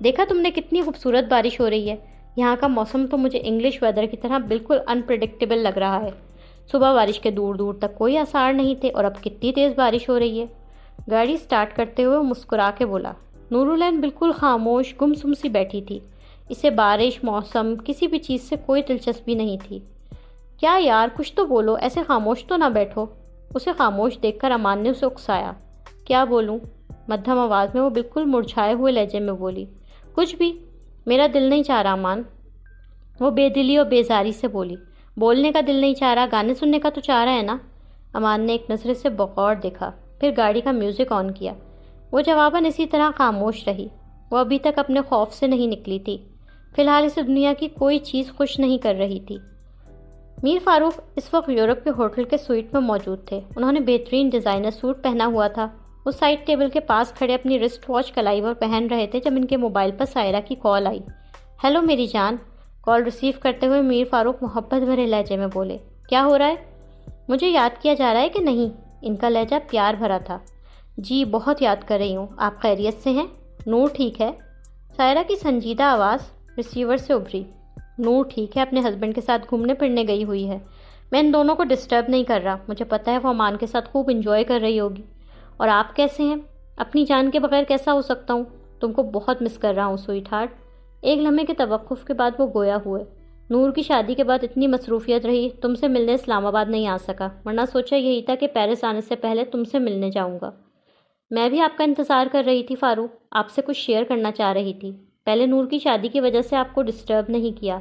دیکھا تم نے کتنی خوبصورت بارش ہو رہی ہے؟ یہاں کا موسم تو مجھے انگلش ویدر کی طرح بالکل انپریڈکٹیبل لگ رہا ہے۔ صبح بارش کے دور دور تک کوئی آثار نہیں تھے اور اب کتنی تیز بارش ہو رہی ہے۔ گاڑی سٹارٹ کرتے ہوئے وہ مسکرا کے بولا۔ نورالعین بالکل خاموش گمسم سی بیٹھی تھی۔ اسے بارش، موسم، کسی بھی چیز سے کوئی دلچسپی نہیں تھی۔ کیا یار، کچھ تو بولو، ایسے خاموش تو نہ بیٹھو۔ اسے خاموش دیکھ کر امان نے اسے اکسایا۔ کیا بولوں؟ مدھم آواز میں وہ بالکل مرجھائے ہوئے لہجے میں بولی۔ کچھ بھی، میرا دل نہیں چاہ رہا امان۔ وہ بے دلی اور بیزاری سے بولی۔ بولنے کا دل نہیں چاہ رہا، گانے سننے کا تو چاہ رہا ہے نا؟ امان نے ایک نظرے سے بغور دیکھا، پھر گاڑی کا میوزک آن کیا۔ وہ جواباً اسی طرح خاموش رہی۔ وہ ابھی تک اپنے خوف سے نہیں نکلی تھی۔ فی الحال اسے دنیا کی کوئی چیز خوش نہیں کر رہی تھی۔ میر فاروق اس وقت یورپ کے ہوٹل کے سوئٹ میں موجود تھے۔ انہوں نے بہترین ڈیزائنر سوٹ پہنا ہوا تھا۔ وہ سائڈ ٹیبل کے پاس کھڑے اپنی رسٹ واچ کلائی پر پہن رہے تھے جب ان کے موبائل پر سائرہ کی کال آئی۔ ہیلو میری جان۔ کال ریسیو کرتے ہوئے میر فاروق محبت بھرے لہجے میں بولے۔ کیا ہو رہا ہے؟ مجھے یاد کیا جا رہا ہے کہ نہیں؟ ان کا لہجہ پیار بھرا تھا۔ جی بہت یاد کر رہی ہوں، آپ خیریت سے ہیں؟ نور ٹھیک ہے؟ سائرہ کی سنجیدہ آواز ریسیور سے ابھری۔ نور ٹھیک ہے، اپنے ہسبینڈ کے ساتھ گھومنے پھرنے گئی ہوئی ہے۔ میں ان دونوں کو ڈسٹرب نہیں کر رہا، مجھے پتہ ہے وہ امان کے ساتھ خوب انجوائے کر رہی ہوگی۔ اور آپ کیسے ہیں؟ اپنی جان کے بغیر کیسا ہو سکتا ہوں؟ تم کو بہت مس کر رہا ہوں سوئٹ ہارٹ۔ ایک لمحے کے توقف کے بعد وہ گویا ہوئے۔ نور کی شادی کے بعد اتنی مصروفیت رہی، تم سے ملنے اسلام آباد نہیں آ سکا، ورنہ سوچا یہی تھا کہ پیرس آنے سے پہلے تم سے ملنے جاؤں گا۔ میں بھی آپ کا انتظار کر رہی تھی فاروق، آپ سے کچھ شیئر کرنا چاہ رہی تھی۔ پہلے نور کی شادی کی وجہ سے آپ کو ڈسٹرب نہیں کیا،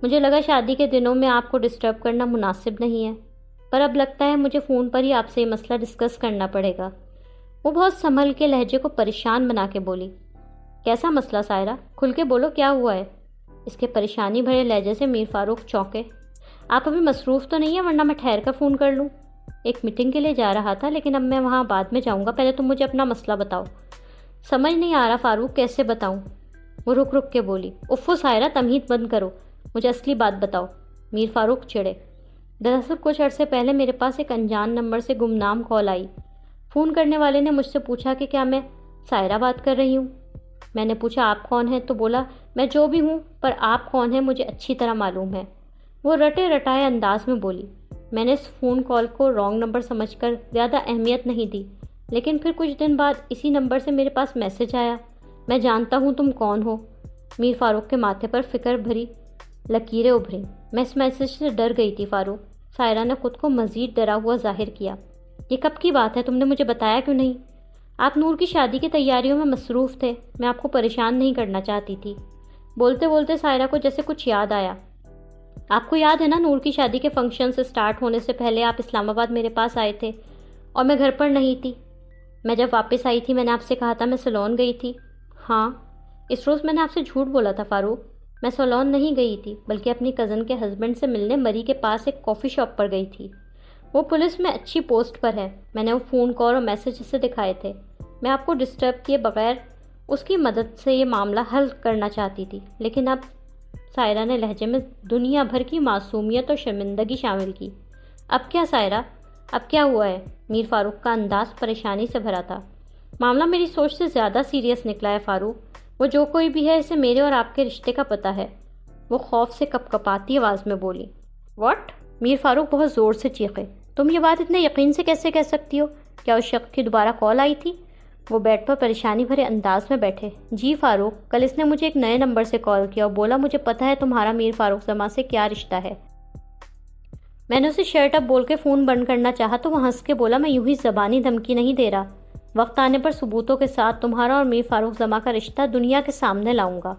مجھے لگا شادی کے دنوں میں آپ کو ڈسٹرب کرنا مناسب نہیں ہے، پر اب لگتا ہے مجھے فون پر ہی آپ سے یہ مسئلہ ڈسکس کرنا پڑے گا۔ وہ بہت سنبھل کے لہجے کو پریشان بنا کے بولی۔ کیسا مسئلہ سائرہ؟ کھل کے بولو، کیا ہوا ہے؟ اس کے پریشانی بھرے لہجے سے میر فاروق چونکے۔ آپ ابھی مصروف تو نہیں ہیں ورنہ میں ٹھہر کر فون کر لوں؟ ایک میٹنگ کے لیے جا رہا تھا لیکن اب میں وہاں بعد میں جاؤں گا، پہلے تم مجھے اپنا مسئلہ بتاؤ۔ سمجھ نہیں آ رہا فاروق، کیسے بتاؤں؟ وہ رک رک کے بولی۔ افو سائرہ، تمہید بند کرو، مجھے اصلی بات بتاؤ۔ میر فاروق چڑھے۔ دراصل کچھ عرصے پہلے میرے پاس ایک انجان نمبر سے گمنام کال آئی۔ فون کرنے والے نے مجھ سے پوچھا کہ کیا میں سائرہ بات کر رہی ہوں۔ میں نے پوچھا آپ کون ہیں؟ تو بولا میں جو بھی ہوں، پر آپ کون ہیں مجھے اچھی طرح معلوم ہے۔ وہ رٹے رٹائے انداز میں بولی۔ میں نے اس فون کال کو رانگ نمبر سمجھ کر زیادہ اہمیت نہیں دی، لیکن پھر کچھ دن بعد اسی نمبر سے میرے پاس میسج آیا، میں جانتا ہوں تم کون ہو۔ میر فاروق کے ماتھے پر فکر بھری لکیریں ابھریں۔ میں اس میسج سے ڈر گئی تھی فاروق۔ سائرہ نے خود کو مزید ڈرا ہوا ظاہر کیا۔ یہ کب کی بات ہے؟ تم نے مجھے بتایا کیوں نہیں؟ آپ نور کی شادی کی تیاریوں میں مصروف تھے، میں آپ کو پریشان نہیں کرنا چاہتی تھی۔ بولتے بولتے سائرہ کو جیسے کچھ یاد آیا۔ آپ کو یاد ہے نا، نور کی شادی کے فنکشن سے سٹارٹ ہونے سے پہلے آپ اسلام آباد میرے پاس آئے تھے اور میں گھر پر نہیں تھی۔ میں جب واپس آئی تھی میں نے آپ سے کہا تھا میں سیلون گئی تھی۔ ہاں، اس روز میں نے آپ سے جھوٹ بولا تھا فاروق۔ میں سیلون نہیں گئی تھی، بلکہ اپنی کزن کے ہسبینڈ سے ملنے مری کے پاس ایک کافی شاپ پر گئی تھی۔ وہ پولیس میں اچھی پوسٹ پر ہے۔ میں نے وہ فون کال اور میسج اسے دکھائے تھے۔ میں آپ کو ڈسٹرب کیے بغیر اس کی مدد سے یہ معاملہ حل کرنا چاہتی تھی، لیکن اب سائرہ نے لہجے میں دنیا بھر کی معصومیت اور شرمندگی شامل کی۔ اب کیا سائرہ؟ اب کیا ہوا ہے؟ میر فاروق کا انداز پریشانی سے بھرا تھا۔ معاملہ میری سوچ سے زیادہ سیریس نکلا ہے فاروق۔ وہ جو کوئی بھی ہے اسے میرے اور آپ کے رشتے کا پتہ ہے۔ وہ خوف سے کپ کپاتی آواز میں بولی۔ واٹ؟ میر فاروق بہت زور سے چیخے۔ تم یہ بات اتنے یقین سے کیسے کہہ سکتی ہو؟ کیا اس شخص کی دوبارہ کال آئی تھی؟ وہ بیڈ پر پریشانی بھرے انداز میں بیٹھے۔ جی فاروق، کل اس نے مجھے ایک نئے نمبر سے کال کیا اور بولا مجھے پتہ ہے تمہارا میر فاروق زماں سے کیا رشتہ ہے۔ میں نے اسے شرٹ اپ بول کے فون بند کرنا چاہا تو وہ ہنس کے بولا میں یوں ہی زبانی دھمکی نہیں دے رہا، وقت آنے پر ثبوتوں کے ساتھ تمہارا اور میر فاروق زماں کا رشتہ دنیا کے سامنے لاؤں گا۔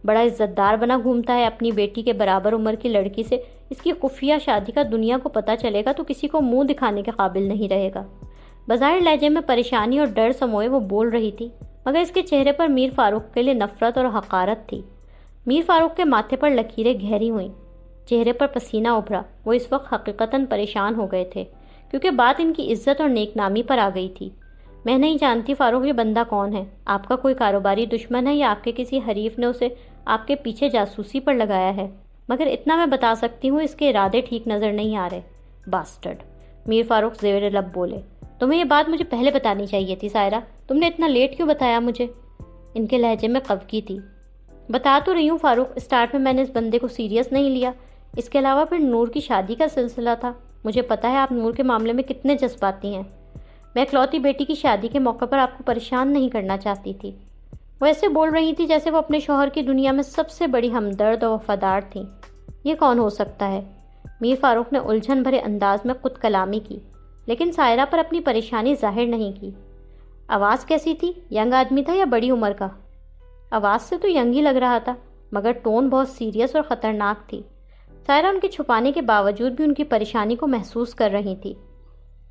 بڑا عزت دار بنا گھومتا ہے اپنی بیٹی کے برابر عمر کی لڑکی سے، اس کی خفیہ شادی کا دنیا کو پتہ چلے گا تو کسی کو منہ دکھانے کے قابل نہیں رہے گا۔ بظاہر لہجے میں پریشانی اور ڈر سموئے وہ بول رہی تھی، مگر اس کے چہرے پر میر فاروق کے لیے نفرت اور حقارت تھی۔ میر فاروق کے ماتھے پر لکیریں گہری ہوئیں، چہرے پر پسینہ ابھرا۔ وہ اس وقت حقیقتاً پریشان ہو گئے تھے، کیونکہ بات ان کی عزت اور نیک نامی پر آ گئی تھی۔ میں نہیں جانتی فاروق یہ بندہ کون ہے، آپ کا کوئی کاروباری دشمن ہے یا آپ کے کسی حریف نے اسے آپ کے پیچھے جاسوسی پر لگایا ہے، مگر اتنا میں بتا سکتی ہوں اس کے ارادے ٹھیک نظر نہیں آ رہے۔ باسٹرڈ، میر فاروق زیر لب بولے۔ تمہیں یہ بات مجھے پہلے بتانی چاہیے تھی سائرہ، تم نے اتنا لیٹ کیوں بتایا مجھے؟ ان کے لہجے میں قبکی تھی۔ بتا تو رہی ہوں فاروق، اسٹارٹ میں نے اس بندے کو سیریس نہیں لیا، اس کے علاوہ پھر نور کی شادی کا سلسلہ تھا۔ مجھے پتہ ہے آپ نور کے معاملے میں کتنے جذباتی ہیں۔ میں اکلوتی بیٹی کی شادی کے موقع پر آپ کو پریشان نہیں کرنا چاہتی تھی۔ وہ ایسے بول رہی تھی جیسے وہ اپنے شوہر کی دنیا میں سب سے بڑی ہمدرد اور وفادار تھیں۔ یہ کون ہو سکتا ہے؟ میر فاروق نے الجھن بھرے انداز میں خود کلامی کی، لیکن سائرہ پر اپنی پریشانی ظاہر نہیں کی۔ آواز کیسی تھی؟ ینگ آدمی تھا یا بڑی عمر کا؟ آواز سے تو ینگ ہی لگ رہا تھا، مگر ٹون بہت سیریس اور خطرناک تھی۔ سائرہ ان کے چھپانے کے باوجود بھی ان کی پریشانی کو محسوس کر رہی تھی۔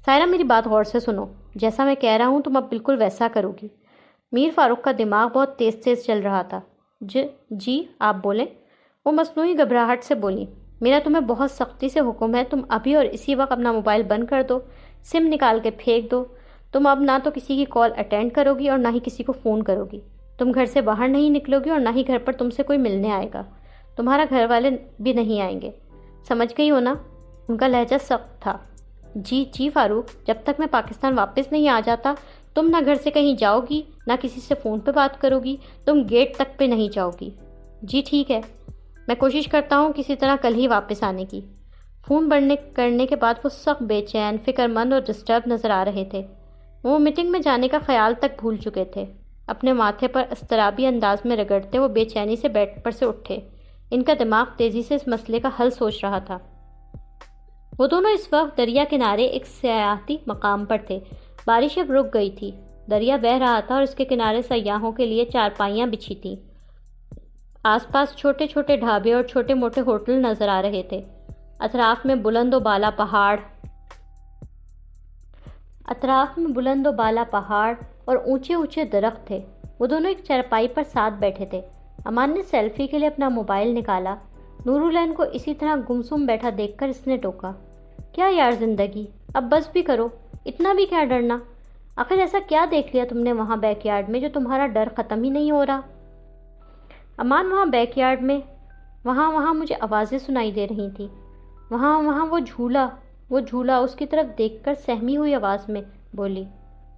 سائرہ میری بات غور سے سنو، جیسا میں کہہ رہا ہوں تم اب بالکل ویسا کرو گی۔ میر فاروق کا دماغ بہت تیز تیز چل رہا تھا۔ جی آپ بولیں، وہ مصنوعی گھبراہٹ سے بولی۔ میرا تمہیں بہت سختی سے حکم ہے، تم ابھی اور اسی وقت اپنا موبائل بند کر دو، سم نکال کے پھینک دو۔ تم اب نہ تو کسی کی کال اٹینڈ کرو گی اور نہ ہی کسی کو فون کرو گی۔ تم گھر سے باہر نہیں نکلو گی اور نہ ہی گھر پر تم سے کوئی ملنے آئے گا۔ تمہارا گھر والے بھی نہیں آئیں گے، سمجھ گئی ہو نا؟ ان کا لہجہ سخت تھا۔ جی فاروق، جب تک میں پاکستان واپس نہیں آ جاتا تم نہ گھر سے کہیں جاؤ گی نہ کسی سے فون پہ بات کرو گی، تم گیٹ تک پہ نہیں جاؤ گی۔ جی ٹھیک ہے، میں کوشش کرتا ہوں کسی طرح کل ہی واپس آنے کی۔ فون بند کرنے کے بعد وہ سخت بے چین، فکر مند اور ڈسٹرب نظر آ رہے تھے۔ وہ میٹنگ میں جانے کا خیال تک بھول چکے تھے۔ اپنے ماتھے پر اضطرابی انداز میں رگڑتے وہ بے چینی سے بیڈ پر سے اٹھے۔ ان کا دماغ تیزی سے اس مسئلے کا حل سوچ رہا تھا۔ وہ دونوں اس وقت دریا کنارے ایک سیاحتی مقام پر تھے۔ بارش اب رک گئی تھی، دریا بہہ رہا تھا اور اس کے کنارے سیاحوں کے لیے چارپائیاں بچھی تھیں۔ آس پاس چھوٹے چھوٹے ڈھابے اور چھوٹے موٹے ہوٹل نظر آ رہے تھے۔ اطراف میں بلند و بالا پہاڑ اور اونچے اونچے درخت تھے۔ وہ دونوں ایک چارپائی پر ساتھ بیٹھے تھے۔ امان نے سیلفی کے لیے اپنا موبائل نکالا۔ نورالعین کو اسی طرح گمسم بیٹھا دیکھ کر اس نے ٹوکا، کیا یار زندگی، اب بس بھی کرو، اتنا بھی کیا ڈرنا؟ آخر ایسا کیا دیکھ لیا تم نے وہاں بیک یارڈ میں جو تمہارا ڈر ختم ہی نہیں ہو رہا؟ امان، وہاں بیک یارڈ میں وہاں مجھے آوازیں سنائی دے رہی تھیں۔ وہاں وہ جھولا اس کی طرف دیکھ کر سہمی ہوئی آواز میں بولی۔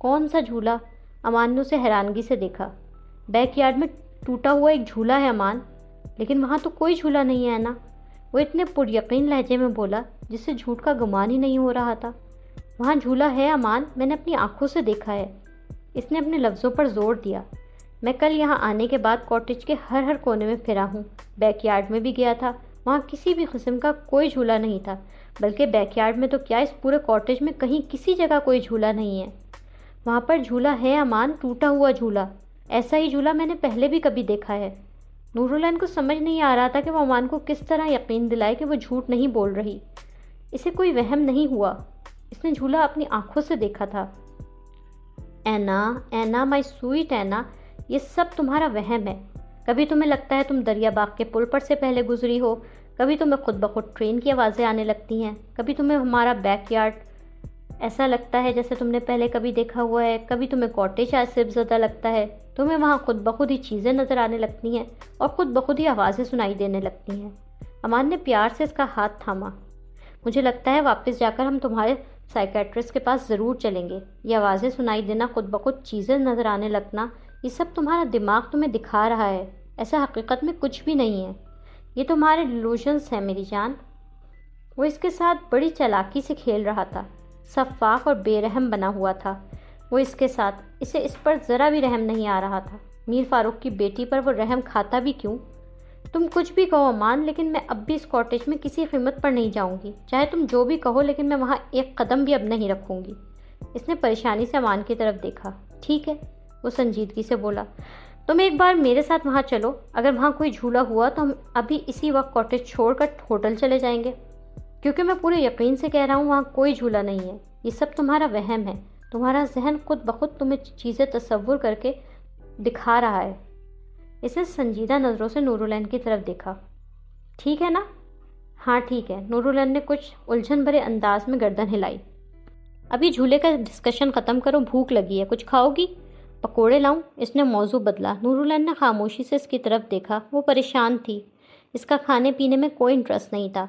کون سا جھولا؟ امان نے اسے حیرانگی سے دیکھا۔ بیک یارڈ میں ٹوٹا ہوا ایک جھولا ہے امان، لیکن وہاں تو کوئی جھولا نہیں ہے نا، وہ اتنے پر یقین لہجے میں بولا جس سے جھوٹ کا گمان ہی نہیں ہو رہا تھا۔ وہاں جھولا ہے امان، میں نے اپنی آنکھوں سے دیکھا ہے۔ اس نے اپنے لفظوں پر زور دیا۔ میں کل یہاں آنے کے بعد کاٹیج کے ہر کونے میں پھرا ہوں، بیک یارڈ میں بھی گیا تھا، وہاں کسی بھی قسم کا کوئی جھولا نہیں تھا، بلکہ بیک یارڈ میں تو کیا اس پورے کاٹیج میں کہیں کسی جگہ کوئی جھولا نہیں ہے۔ وہاں پر جھولا ہے امان، ٹوٹا ہوا جھولا، ایسا ہی جھولا میں نے پہلے بھی کبھی دیکھا ہے۔ نورالعین کو سمجھ نہیں آ رہا تھا کہ وہ امان کو کس طرح یقین دلائے کہ وہ جھوٹ نہیں بول رہی۔ اسے کوئی وہم نہیں ہوا، اس نے جھولا اپنی آنکھوں سے دیکھا تھا۔ اینا، اینا مائی سویٹ اینا، یہ سب تمہارا وہم ہے۔ کبھی تمہیں لگتا ہے تم دریا باغ کے پل پر سے پہلے گزری ہو، کبھی تمہیں خود بخود ٹرین کی آوازیں آنے لگتی ہیں، کبھی تمہیں ہمارا بیک یارڈ ایسا لگتا ہے جیسے تم نے پہلے کبھی دیکھا ہوا ہے، کبھی تمہیں کاٹیج آصف زدہ لگتا ہے، تمہیں وہاں خود بخود ہی چیزیں نظر آنے لگتی ہیں اور خود بخود ہی آوازیں سنائی دینے لگتی ہیں۔ امان نے پیار سے اس کا ہاتھ تھاما۔ مجھے لگتا ہے واپس جا کر ہم تمہارے سائیکیٹرسٹ کے پاس ضرور چلیں گے۔ یہ آوازیں سنائی دینا، خود بخود چیزیں نظر آنے لگنا، یہ سب تمہارا دماغ تمہیں دکھا رہا ہے، ایسا حقیقت میں کچھ بھی نہیں ہے۔ یہ تمہارے ڈیلوژنس ہیں میری جان۔ وہ اس کے ساتھ بڑی چالاکی سے کھیل رہا تھا، شفاف اور بے رحم بنا ہوا تھا وہ اس کے ساتھ، اسے اس پر ذرا بھی رحم نہیں آ رہا تھا۔ میر فاروق کی بیٹی پر وہ رحم کھاتا بھی کیوں؟ تم کچھ بھی کہو امان، لیکن میں اب بھی اس کاٹیج میں کسی قیمت پر نہیں جاؤں گی، چاہے تم جو بھی کہو، لیکن میں وہاں ایک قدم بھی اب نہیں رکھوں گی۔ اس نے پریشانی سے امان کی طرف دیکھا۔ ٹھیک ہے، وہ سنجیدگی سے بولا، تم ایک بار میرے ساتھ وہاں چلو، اگر وہاں کوئی جھولا ہوا تو ہم ابھی اسی وقت کاٹیج چھوڑ کر ہوٹل چلے جائیں گے، کیونکہ میں پورے یقین سے کہہ رہا ہوں وہاں کوئی جھولا نہیں ہے۔ یہ سب تمہارا وہم ہے، تمہارا ذہن خود بخود تمہیں چیزیں تصور کر کے دکھا رہا ہے۔ اس نے سنجیدہ نظروں سے نورالعین کی طرف دیکھا۔ ٹھیک ہے نا؟ ہاں ٹھیک ہے، نورالعین نے کچھ الجھن بھرے انداز میں گردن ہلائی۔ ابھی جھولے کا ڈسکشن ختم کرو، بھوک لگی ہے، کچھ کھاؤ گی؟ پکوڑے لاؤں؟ اس نے موضوع بدلا۔ نورالعین نے خاموشی سے اس کی طرف دیکھا، وہ پریشان تھی، اس کا کھانے پینے میں کوئی انٹرسٹ نہیں تھا۔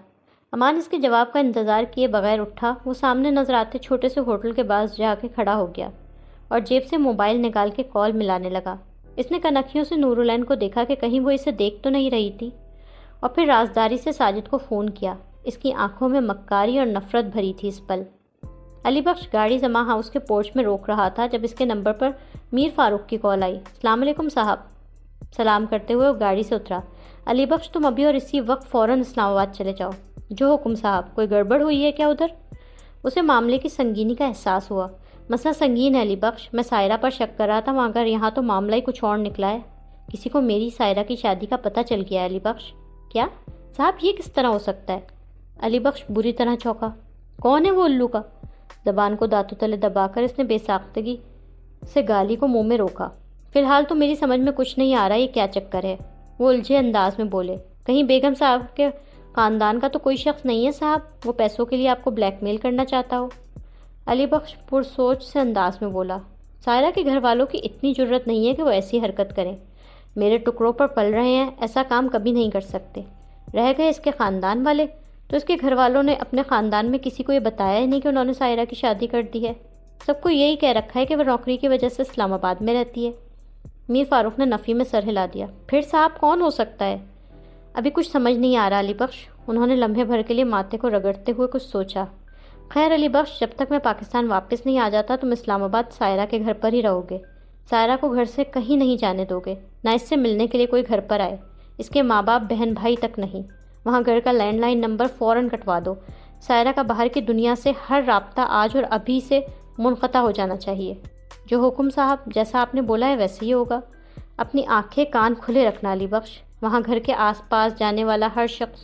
امان اس کے جواب کا انتظار کیے بغیر اٹھا، وہ سامنے نظر آتے چھوٹے سے ہوٹل کے پاس جا کے کھڑا ہو گیا اور جیب سے موبائل نکال کے کال ملانے لگا۔ اس نے کنکھیوں سے نورالعین کو دیکھا کہ کہیں وہ اسے دیکھ تو نہیں رہی تھی، اور پھر رازداری سے ساجد کو فون کیا۔ اس کی آنکھوں میں مکاری اور نفرت بھری تھی اس پل۔ علی بخش گاڑی زما ہاؤس کے پورچ میں روک رہا تھا جب اس کے نمبر پر میر فاروق کی کال آئی۔ السلام علیکم صاحب۔ سلام کرتے ہوئے وہ گاڑی سے اترا۔ علی بخش، تم ابھی اور اسی وقت فوراً اسلام آباد چلے جاؤ۔ جو حکم صاحب۔ کوئی گڑبڑ ہوئی ہے کیا ادھر؟ اسے معاملے کی سنگینی کا احساس ہوا۔ مسئلہ سنگین ہے علی بخش، میں سائرہ پر شک کر رہا تھا مگر یہاں تو معاملہ ہی کچھ اور نکلا ہے۔ کسی کو میری سائرہ کی شادی کا پتہ چل گیا ہے علی بخش۔ کیا صاحب، یہ کس طرح ہو سکتا ہے؟ علی بخش بری طرح چونکا۔ کون ہے وہ الو کا؟ زبان کو دانتوں تلے دبا کر اس نے بے ساختگی سے گالی کو منہ میں روکا۔ فی الحال تو میری سمجھ میں کچھ نہیں آ رہا یہ کیا چکر ہے، وہ الجھے انداز میں بولے۔ کہیں بیگم صاحب کے خاندان کا تو کوئی شخص نہیں ہے صاحب، وہ پیسوں کے لیے آپ کو بلیک میل کرنا چاہتا ہو؟ علی بخش پرسوچ سے انداز میں بولا۔ سائرہ کے گھر والوں کی اتنی جرت نہیں ہے کہ وہ ایسی حرکت کریں، میرے ٹکڑوں پر پل رہے ہیں، ایسا کام کبھی نہیں کر سکتے۔ رہ گئے اس کے خاندان والے، تو اس کے گھر والوں نے اپنے خاندان میں کسی کو یہ بتایا ہی نہیں کہ انہوں نے سائرہ کی شادی کر دی ہے۔ سب کو یہی کہہ رکھا ہے کہ وہ نوکری کی وجہ سے اسلام آباد میں رہتی ہے۔ میر فاروق نے نفی میں سر ہلا دیا۔ پھر صاحب کون ہو سکتا ہے؟ ابھی کچھ سمجھ نہیں آ رہا علی بخش۔ انہوں نے لمحے بھر کے لیے ماتھے کو رگڑتے ہوئے کچھ سوچا۔ خیر علی بخش، جب تک میں پاکستان واپس نہیں آ جاتا تم اسلام آباد سائرہ کے گھر پر ہی رہو گے۔ سائرہ کو گھر سے کہیں نہیں جانے دو گے، نہ اس سے ملنے کے لیے کوئی گھر پر آئے، اس کے ماں باپ بہن بھائی تک نہیں۔ وہاں گھر کا لینڈ لائن نمبر فوراً کٹوا دو۔ سائرہ کا باہر کی دنیا سے ہر رابطہ آج اور ابھی سے منقطع ہو جانا چاہیے۔ جو حکم صاحب، جیسا آپ نے بولا ہے ویسے ہی ہوگا۔ اپنی آنکھیں کان کھلے رکھنا علی بخش، وہاں گھر کے آس پاس جانے والا ہر شخص،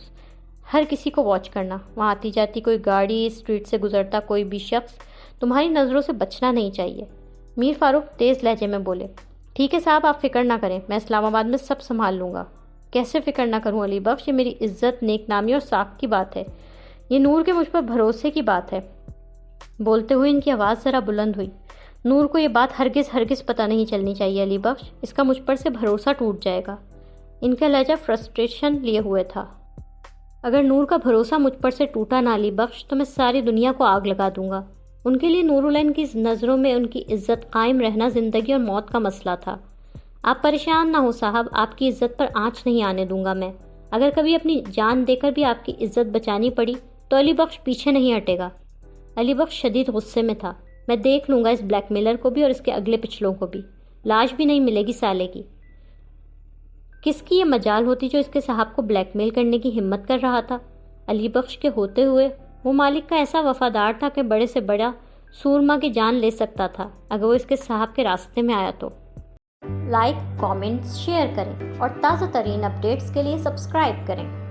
ہر کسی کو واچ کرنا، وہاں آتی جاتی کوئی گاڑی، اسٹریٹ سے گزرتا کوئی بھی شخص تمہاری نظروں سے بچنا نہیں چاہیے۔ میر فاروق تیز لہجے میں بولے۔ ٹھیک ہے صاحب، آپ فکر نہ کریں، میں اسلام آباد میں سب سنبھال لوں گا۔ کیسے فکر نہ کروں علی بخش، یہ میری عزت، نیک نامی اور ساکھ کی بات ہے، یہ نور کے مجھ پر بھروسے کی بات ہے۔ بولتے ہوئے ان کی آواز ذرا بلند ہوئی۔ نور کو یہ بات ہرگز پتہ نہیں چلنی چاہیے علی بخش، اس کا مجھ پر سے بھروسہ ٹوٹ جائے گا۔ ان کا لہجہ فرسٹریشن لیے ہوئے تھا۔ اگر نور کا بھروسہ مجھ پر سے ٹوٹا نہ علی بخش تو میں ساری دنیا کو آگ لگا دوں گا۔ ان کے لیے نور العین کی نظروں میں ان کی عزت قائم رہنا زندگی اور موت کا مسئلہ تھا۔ آپ پریشان نہ ہو صاحب، آپ کی عزت پر آنچ نہیں آنے دوں گا میں۔ اگر کبھی اپنی جان دے کر بھی آپ کی عزت بچانی پڑی تو علی بخش پیچھے نہیں ہٹے گا۔ علی بخش شدید غصے میں تھا۔ میں دیکھ لوں گا اس بلیک میلر کو بھی اور اس کے اگلے پچھلوں کو بھی، لاش بھی نہیں ملے گی سالے کی۔ کس کی یہ مجال ہوتی جو اس کے صاحب کو بلیک میل کرنے کی ہمت کر رہا تھا؟ علی بخش کے ہوتے ہوئے وہ مالک کا ایسا وفادار تھا کہ بڑے سے بڑا سورما کی جان لے سکتا تھا اگر وہ اس کے صاحب کے راستے میں آیا تو۔ لائک، کامنٹس، شیئر کریں اور تازہ ترین اپڈیٹس کے لیے سبسکرائب کریں۔